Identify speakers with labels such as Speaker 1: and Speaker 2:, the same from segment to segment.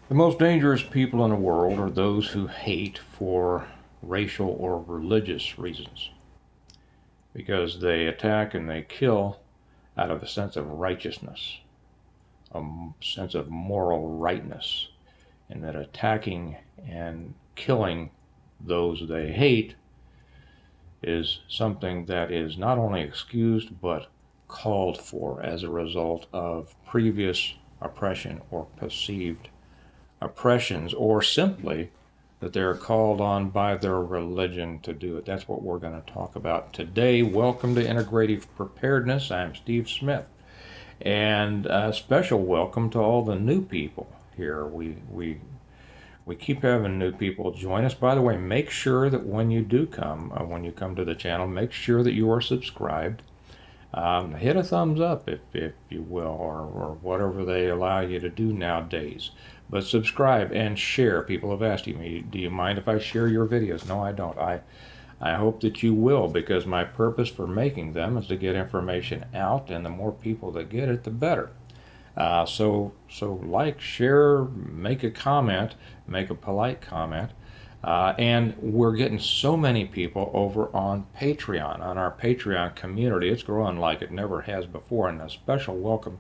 Speaker 1: The most dangerous people in the world are those who hate for racial or religious reasons because they attack and they kill out of a sense of righteousness, a sense of moral rightness, and that attacking and killing those they hate is something that is not only excused but called for as a result of previous oppression or perceived oppressions, or simply that they're called on by their religion to do it. That's what we're going to talk about today. Welcome to Integrative Preparedness. I'm Steve Smith, and a special welcome to all the new people here. We keep having new people join us. By the way, make sure that when you come to the channel, make sure that you are subscribed. Hit a thumbs up if you will, or whatever they allow you to do nowadays. But subscribe and share. People have asked me, do you mind if I share your videos? No, I don't. I hope that you will, because my purpose for making them is to get information out, and the more people that get it, the better. So like, share, make a comment, make a polite comment. And we're getting so many people over on Patreon, on our Patreon community. It's growing like it never has before, and a special welcome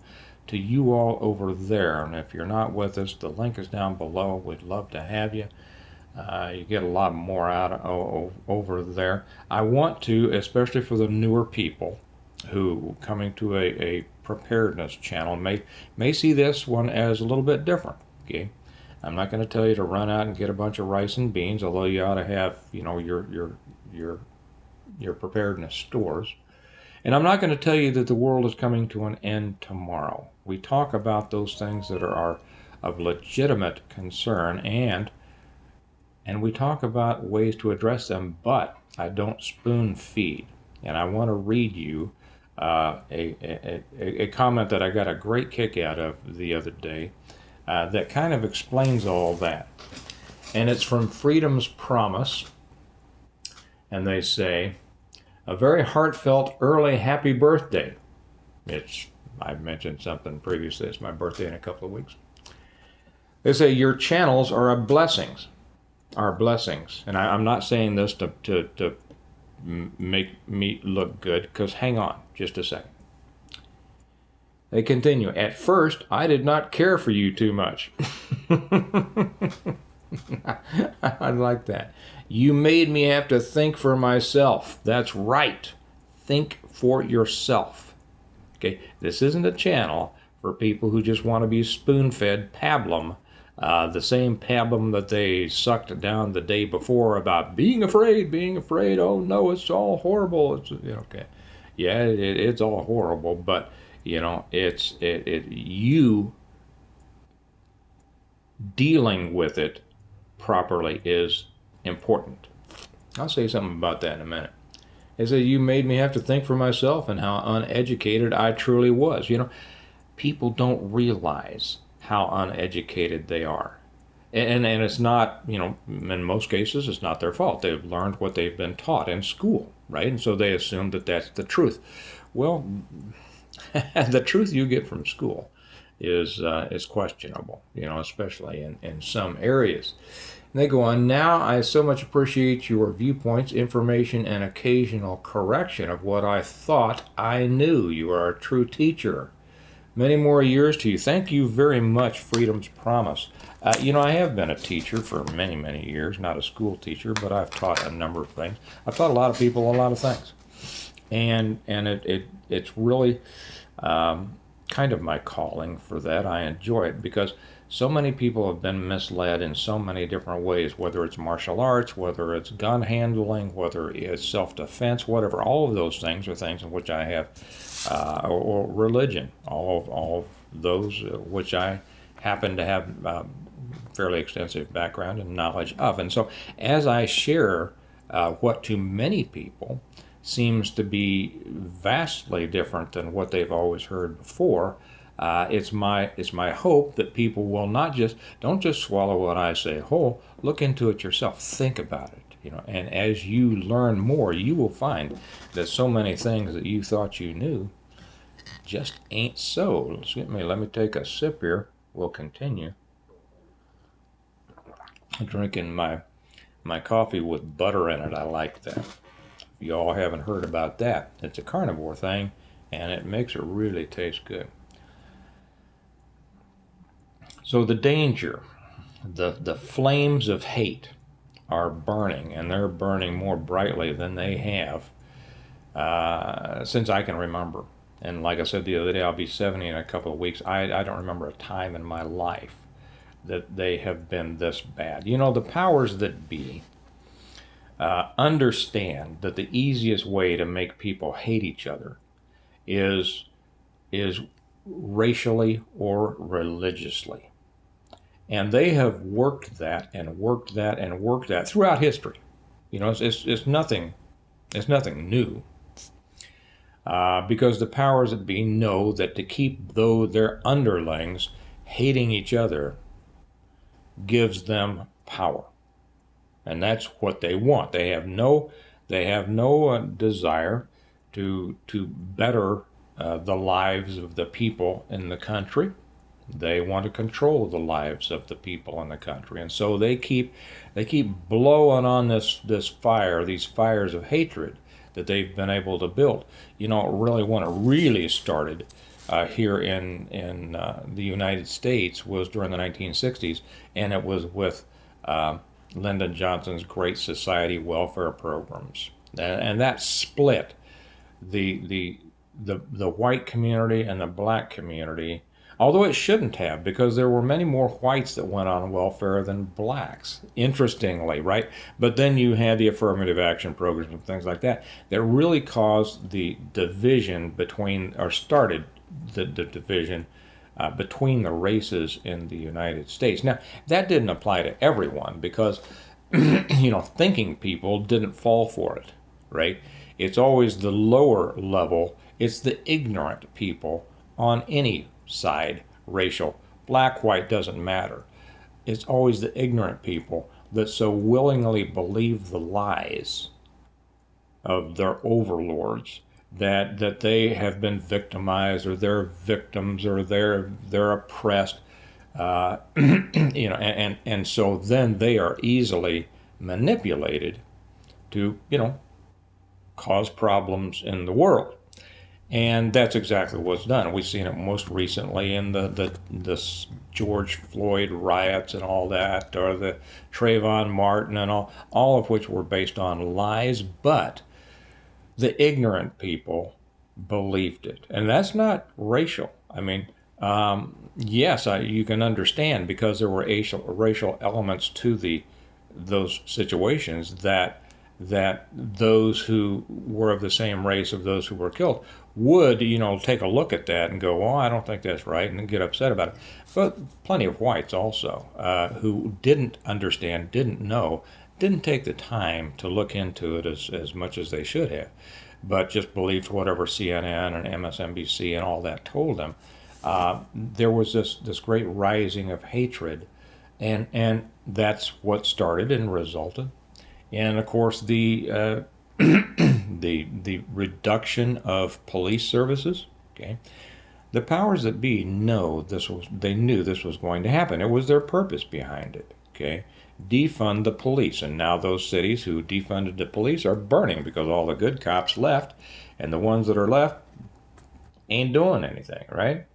Speaker 1: to you all over there. And if you're not with us, the link is down below. We'd love to have you. You get a lot more out over there. I want to, especially for the newer people who coming to a preparedness channel, may see this one as a little bit different. Okay, I'm not going to tell you to run out and get a bunch of rice and beans, although you ought to have, your preparedness stores. And I'm not going to tell you that the world is coming to an end tomorrow. We talk about those things that are of legitimate concern, and we talk about ways to address them, but I don't spoon feed. And I want to read you a comment that I got a great kick out of the other day that kind of explains all that. And it's from Freedom's Promise. And they say, a very heartfelt early happy birthday. I've mentioned something previously. It's my birthday in a couple of weeks. They say, your channels are blessings. And I'm not saying this to make me look good, because hang on just a second. They continue, at first I did not care for you too much. I like that. You made me have to think for myself. That's right. Think for yourself. Okay, this isn't a channel for people who just want to be spoon-fed pablum, the same pablum that they sucked down the day before about being afraid. Oh no, it's all horrible. It's okay. Yeah, it's all horrible, but you dealing with it properly is important. I'll say something about that in a minute. They say, you made me have to think for myself and how uneducated I truly was. People don't realize how uneducated they are. And it's not, in most cases, it's not their fault. They've learned what they've been taught in school, right? And so they assume that that's the truth. Well, the truth you get from school is questionable, especially in some areas. And they go on, now I so much appreciate your viewpoints, information, and occasional correction of what I thought I knew. You are a true teacher. Many more years to you. Thank you very much, Freedom's Promise. I have been a teacher for many, many years, not a school teacher, but I've taught a number of things. I've taught a lot of people a lot of things. And it's really kind of my calling for that. I enjoy it because so many people have been misled in so many different ways, whether it's martial arts, whether it's gun handling, whether it's self-defense, whatever. All of those things are things in which I have, or religion, all of those which I happen to have fairly extensive background and knowledge of. And so as I share what to many people seems to be vastly different than what they've always heard before, it's my hope that people will don't just swallow what I say whole. Look into it yourself. Think about it. And as you learn more, you will find that so many things that you thought you knew just ain't so. Let me take a sip here. We'll continue. drinking my coffee with butter in it. I like that. If you all haven't heard about that, it's a carnivore thing, and it makes it really taste good. So the danger, the flames of hate are burning, and they're burning more brightly than they have since I can remember. And like I said the other day, I'll be 70 in a couple of weeks. I don't remember a time in my life that they have been this bad. You know, the powers that be understand that the easiest way to make people hate each other is racially or religiously. And they have worked that and worked that and worked that throughout history. You know, it's nothing new. Because the powers that be know that to keep their underlings hating each other gives them power, and that's what they want. They have no desire to better the lives of the people in the country. They want to control the lives of the people in the country, and so they keep blowing on this fire, these fires of hatred that they've been able to build. You know, really when it really started here in the United States was during the 1960s, and it was with Lyndon Johnson's Great Society welfare programs, and that split the white community and the black community. Although it shouldn't have, because there were many more whites that went on welfare than blacks, interestingly, right? But then you had the affirmative action programs and things like that that really caused the division between, or started the division between the races in the United States. Now, that didn't apply to everyone because, you know, thinking people didn't fall for it, right? It's always the lower level, it's the ignorant people on any side, racial, black, white, doesn't matter. It's always the ignorant people that so willingly believe the lies of their overlords that they have been victimized, or they're victims, or they're oppressed, you know, and so then they are easily manipulated to, you know, cause problems in the world. And that's exactly what's done. We've seen it most recently in the George Floyd riots and all that, or the Trayvon Martin and all of which were based on lies, but the ignorant people believed it. And that's not racial. I mean, yes, you can understand because there were racial elements to those situations that those who were of the same race of those who were killed would, you know, take a look at that and go, oh, I don't think that's right, and get upset about it. But plenty of whites also who didn't understand, didn't know, didn't take the time to look into it as much as they should have, but just believed whatever CNN and MSNBC and all that told them. There was this great rising of hatred, and that's what started and resulted. And of course, the the reduction of police services. Okay, the powers that be knew this was going to happen. It was their purpose behind it. Okay, defund the police, and now those cities who defunded the police are burning because all the good cops left, and the ones that are left ain't doing anything. Right?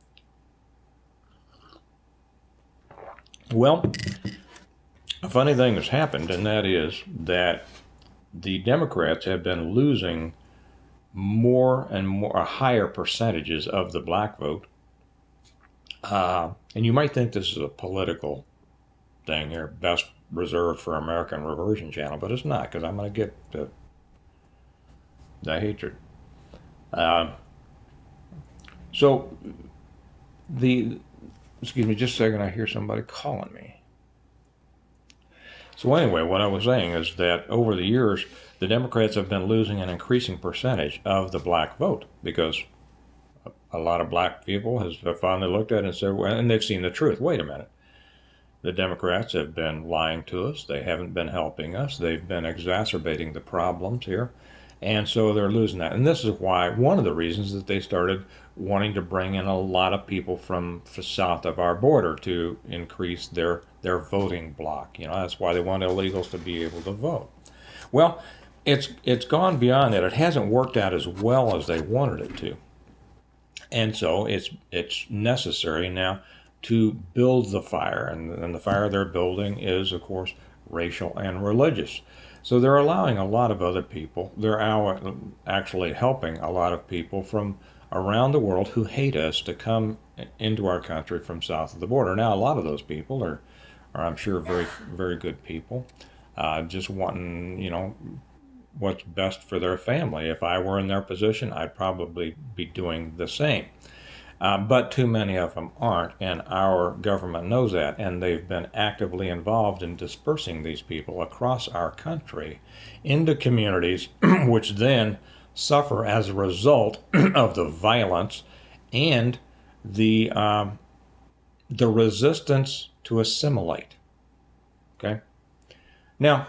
Speaker 1: Well, a funny thing has happened, and that is that the Democrats have been losing more and more, higher percentages of the black vote. And you might think this is a political thing here, best reserved for American Reversion Channel, but it's not, because I'm going to get the hatred. Excuse me just a second, I hear somebody calling me. So anyway, what I was saying is that over the years, the Democrats have been losing an increasing percentage of the black vote because a lot of black people have finally looked at it and said, well, and they've seen the truth. Wait a minute. The Democrats have been lying to us. They haven't been helping us. They've been exacerbating the problems here. And so they're losing that. And this is why, one of the reasons that they started wanting to bring in a lot of people from south of our border to increase their voting block. That's why they want illegals to be able to vote. Well, it's gone beyond that. It hasn't worked out as well as they wanted it to. And so it's necessary now to build the fire. And the fire they're building is, of course, racial and religious. So they're allowing a lot of other people, they're actually helping a lot of people from around the world who hate us to come into our country from south of the border. Now, a lot of those people are I'm sure, very, very good people, just wanting, what's best for their family. If I were in their position, I'd probably be doing the same. But too many of them aren't, and our government knows that, and they've been actively involved in dispersing these people across our country into communities which then suffer as a result of the violence and the resistance to assimilate. Okay? Now,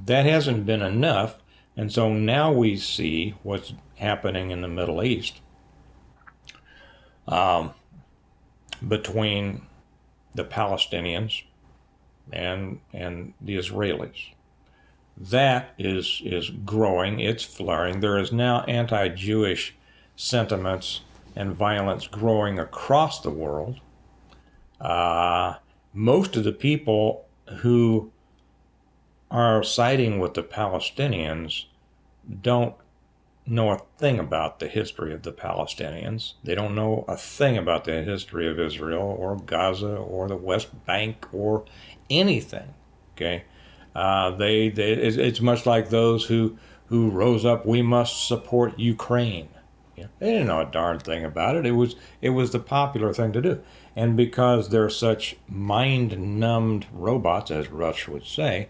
Speaker 1: that hasn't been enough, and so now we see what's happening in the Middle East between the Palestinians and the Israelis. That is growing, it's flaring. There is now anti-Jewish sentiments and violence growing across the world. Most of the people who are siding with the Palestinians don't know a thing about the history of the Palestinians. They don't know a thing about the history of Israel or Gaza or the West Bank or anything. Okay, it's much like those who rose up. We must support Ukraine. They didn't know a darn thing about it. It was the popular thing to do, and because they're such mind-numbed robots, as Rush would say,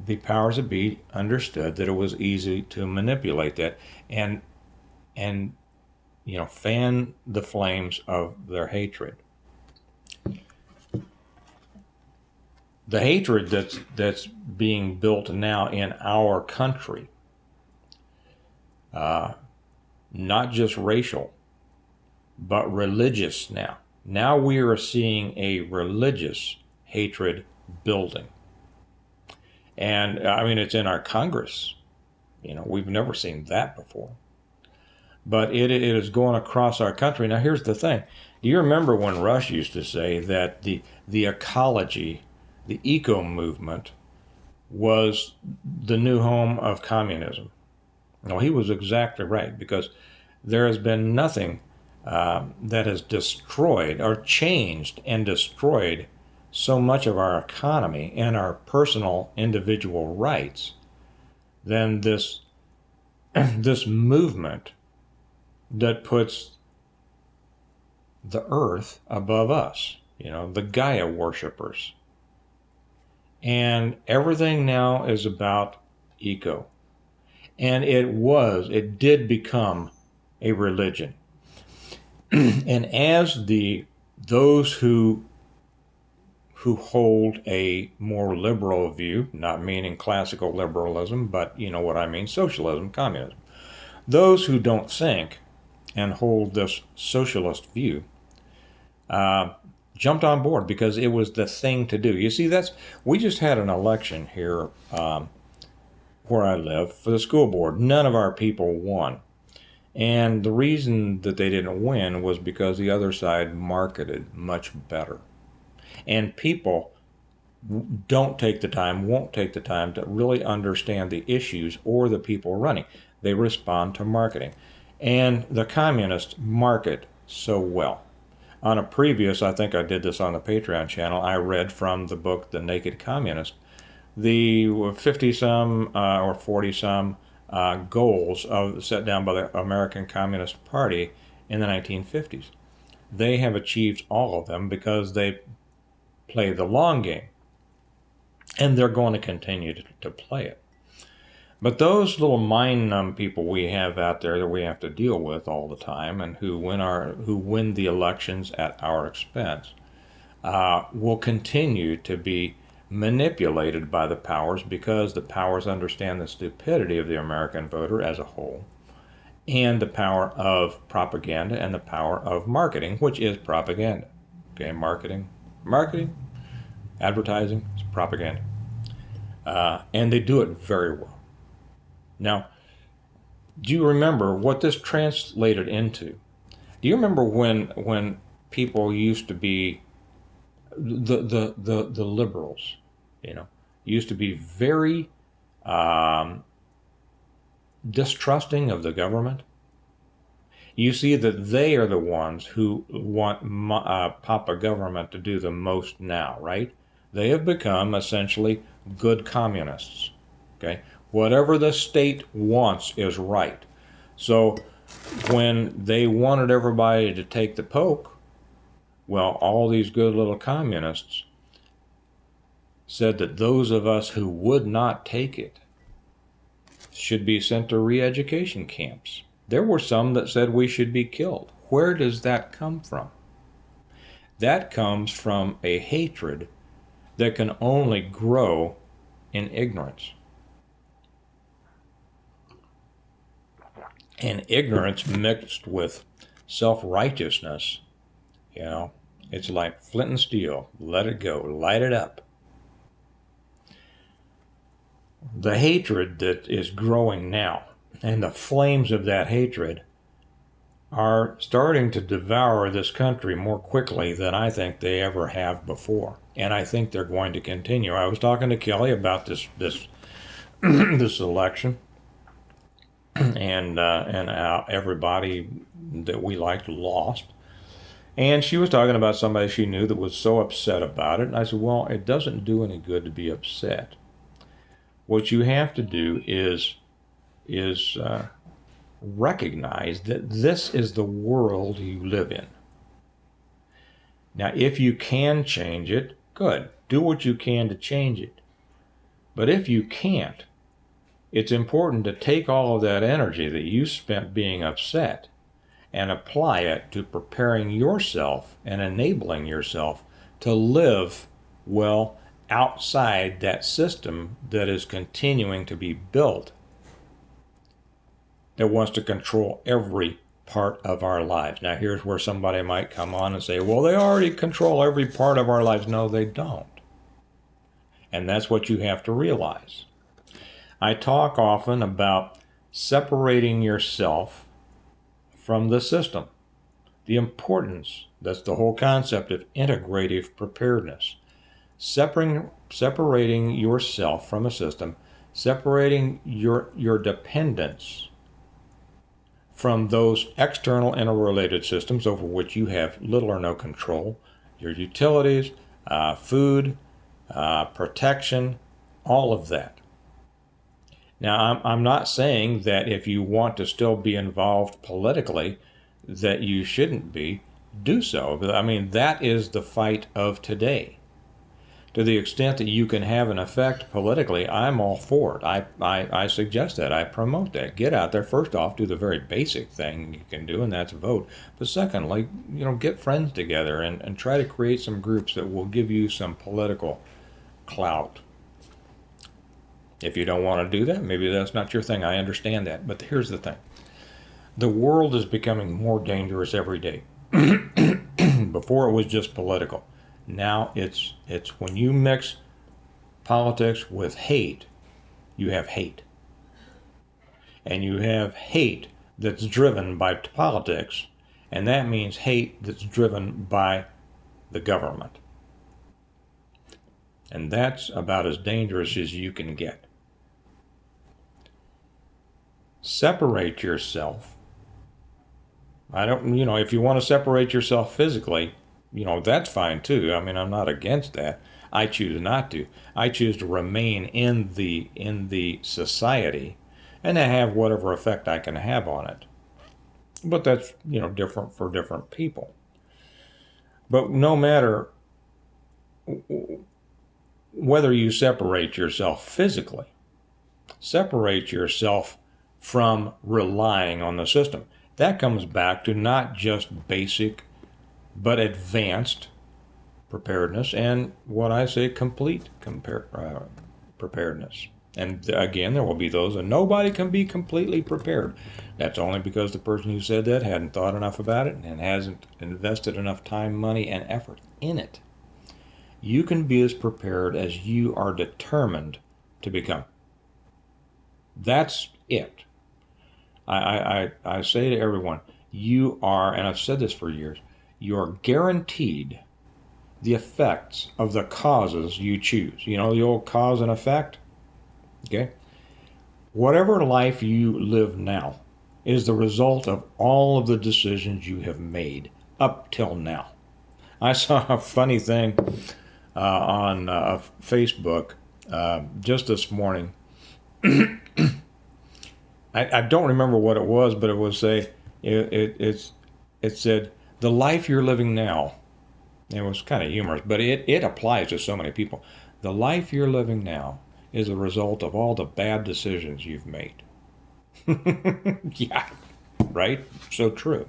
Speaker 1: the powers that be understood that it was easy to manipulate that and fan the flames of their hatred. The hatred that's being built now in our country, not just racial, but religious now. Now we are seeing a religious hatred building. And I mean, it's in our Congress. We've never seen that before. But it is going across our country. Now, here's the thing. Do you remember when Rush used to say that the ecology, the eco movement, was the new home of communism? No, he was exactly right, because there has been nothing that has destroyed or changed and destroyed so much of our economy and our personal individual rights than this movement that puts the earth above us, the Gaia worshipers. And everything now is about eco. And it did become a religion. And as those who hold a more liberal view, not meaning classical liberalism, but you know what I mean, socialism, communism. Those who don't think and hold this socialist view jumped on board because it was the thing to do. You see, we just had an election here where I live for the school board. None of our people won. And the reason that they didn't win was because the other side marketed much better. And people won't take the time to really understand the issues or the people running. They respond to marketing. And the communists market so well. On a previous, I think I did this on the Patreon channel, I read from the book The Naked Communist, the 50-some or 40-some goals set down by the American Communist Party in the 1950s. They have achieved all of them because they play the long game, and they're going to continue to play it. But those little mind-numb people we have out there that we have to deal with all the time, and who win the elections at our expense, will continue to be manipulated by the powers because the powers understand the stupidity of the American voter as a whole, and the power of propaganda and the power of marketing, which is propaganda. Okay, marketing, advertising is propaganda. And they do it very well. Now, do you remember what this translated into? Do you remember when people used to be the liberals, used to be very distrusting of the government? You see that they are the ones who want Papa government to do the most now, right? They have become essentially good communists. Okay, whatever the state wants is right. So when they wanted everybody to take the poke, well, all these good little communists said that those of us who would not take it should be sent to re-education camps. There were some that said we should be killed. Where does that come from? That comes from a hatred that can only grow in ignorance. And ignorance mixed with self-righteousness, it's like flint and steel. Let it go. Light it up. The hatred that is growing now, and the flames of that hatred are starting to devour this country more quickly than I think they ever have before. And I think they're going to continue. I was talking to Kelly about this this election, and everybody that we liked lost. And she was talking about somebody she knew that was so upset about it. And I said, well, it doesn't do any good to be upset. What you have to do is recognize that this is the world you live in. Now, if you can change it, good. Do what you can to change it. But if you can't, it's important to take all of that energy that you spent being upset and apply it to preparing yourself and enabling yourself to live well outside that system that is continuing to be built, that wants to control every part of our lives. Now, here's where somebody might come on and say, well, they already control every part of our lives. No, they don't. And that's what you have to realize. I talk often about separating yourself from the system. The importance, that's the whole concept of integrative preparedness. Separating yourself from a system, separating your dependence from those external interrelated systems over which you have little or no control, your utilities, food, protection, all of that. Now, I'm not saying that if you want to still be involved politically, that you shouldn't be. Do so. But I mean, that is the fight of today. To the extent that you can have an effect politically, I'm all for it. I suggest that. I promote that. Get out there. First off, do the very basic thing you can do, and that's vote. But secondly, get friends together and try to create some groups that will give you some political clout. If you don't want to do that, maybe that's not your thing. I understand that. But here's the thing. The world is becoming more dangerous every day. Before it was just political. Now it's when you mix politics with hate, you have hate. And you have hate that's driven by politics, and that means hate that's driven by the government. And that's about as dangerous as you can get. Separate yourself. If you want to separate yourself physically, that's fine too. I mean, I'm not against that. I choose not to. I choose to remain in the society and to have whatever effect I can have on it. But that's, different for different people. But no matter whether you separate yourself physically, separate yourself from relying on the system. That comes back to not just basic, but advanced preparedness and what I say complete preparedness. And again, there will be those, and nobody can be completely prepared. That's only because the person who said that hadn't thought enough about it and hasn't invested enough time, money, and effort in it. You can be as prepared as you are determined to become. That's it. I say to everyone, you are, and I've said this for years, you are guaranteed the effects of the causes you choose. You know the old cause and effect? Okay? Whatever life you live now is the result of all of the decisions you have made up till now. I saw a funny thing on Facebook just this morning. I don't remember what it was, but it was it said the life you're living now. It was kind of humorous, but it applies to so many people. The life you're living now is a result of all the bad decisions you've made. Yeah, right? So true.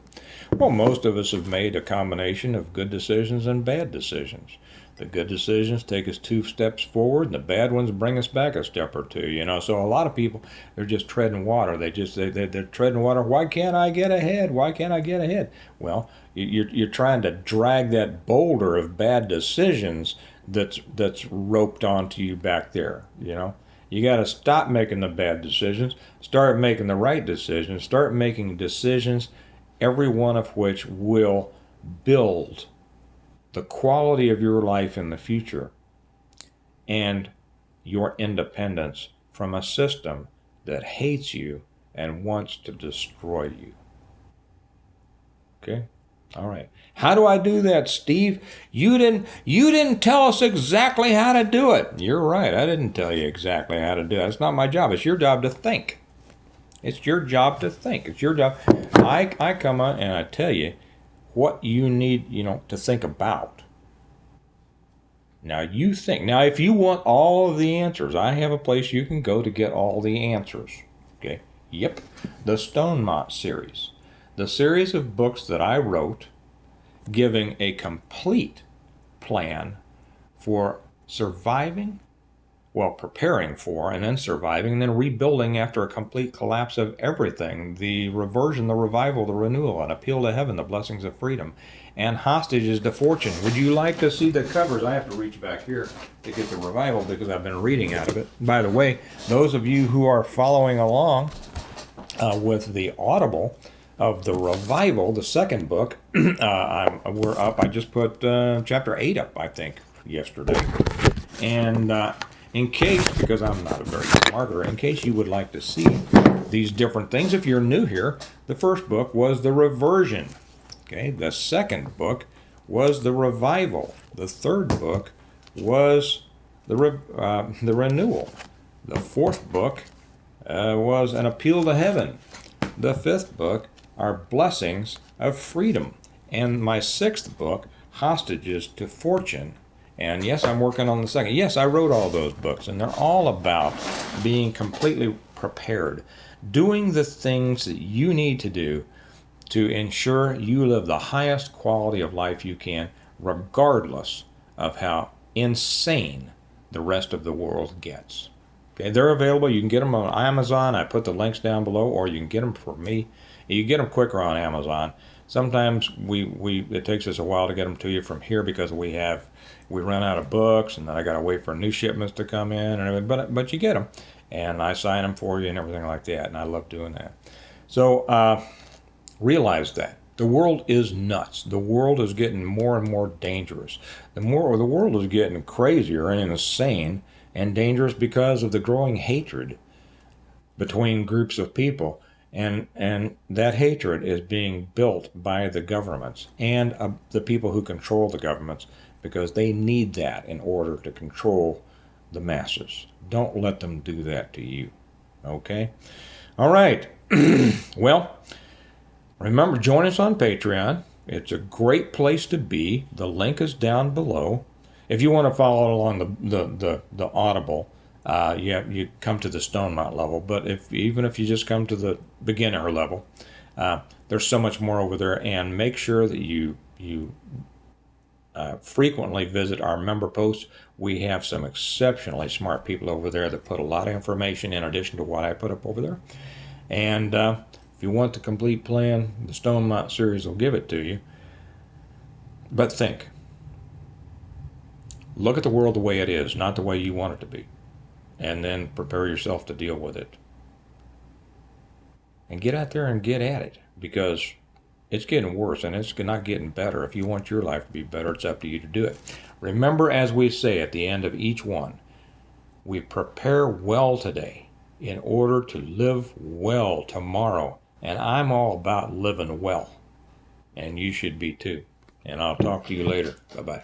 Speaker 1: Well, most of us have made a combination of good decisions and bad decisions. The good decisions take us 2 steps forward, and the bad ones bring us back a step or two. So a lot of people, they're just treading water. They're treading water. Why can't I get ahead? Why can't I get ahead? Well, you're trying to drag that boulder of bad decisions that's roped onto you back there. You got to stop making the bad decisions, start making the right decisions, start making decisions, every one of which will build the quality of your life in the future and your independence from a system that hates you and wants to destroy you. Okay? All right. How do I do that, Steve? You didn't tell us exactly how to do it. You're right. I didn't tell you exactly how to do it. It's not my job. It's your job to think. It's your job to think. It's your job. I come on and I tell you what you need, to think about. Now you think. Now if you want all of the answers, I have a place you can go to get all the answers. Okay? Yep. The Stonemont series. The series of books that I wrote giving a complete plan for preparing for and then surviving and then rebuilding after a complete collapse of everything. The reversion, the revival, the renewal, an appeal to heaven, the blessings of freedom, and hostages to fortune. Would you like to see the covers? I have to reach back here to get the revival because I've been reading out of it. By the way, those of you who are following along with the Audible of the Revival, the second book, we're up. I just put chapter 8 up, I think, yesterday. And in case, because I'm not a very good marketer, in case you would like to see these different things, if you're new here, the first book was the Reversion. Okay, the second book was the Revival. The third book was the Renewal. The fourth book was an appeal to heaven. The fifth book are blessings of freedom. And my sixth book, hostages to fortune. And yes, I'm working on the second. Yes, I wrote all those books, and they're all about being completely prepared, doing the things that you need to do to ensure you live the highest quality of life you can, regardless of how insane the rest of the world gets. Okay, they're available. You can get them on Amazon. I put the links down below, or you can get them from me. You get them quicker on Amazon. Sometimes it takes us a while to get them to you from here because we run out of books, and then I got to wait for new shipments to come in, and everything. But you get them, and I sign them for you and everything like that, and I love doing that. So realize that the world is nuts. The world is getting more and more dangerous. The world is getting crazier and insane and dangerous because of the growing hatred between groups of people. And that hatred is being built by the governments and the people who control the governments, because they need that in order to control the masses. Don't let them do that to you. Okay? All right. Well, remember, join us on Patreon. It's a great place to be. The link is down below. If you want to follow along the Audible, you come to the Stonemont level. But even if you just come to the beginner level, there's so much more over there. And make sure that you frequently visit our member posts. We have some exceptionally smart people over there that put a lot of information in addition to what I put up over there. And if you want the complete plan, the Stone Mount series will give it to you. But think. Look at the world the way it is, not the way you want it to be. And then prepare yourself to deal with it. And get out there and get at it, because it's getting worse and it's not getting better. If you want your life to be better, it's up to you to do it. Remember, as we say at the end of each one, we prepare well today in order to live well tomorrow. And I'm all about living well. And you should be too. And I'll talk to you later. Bye-bye.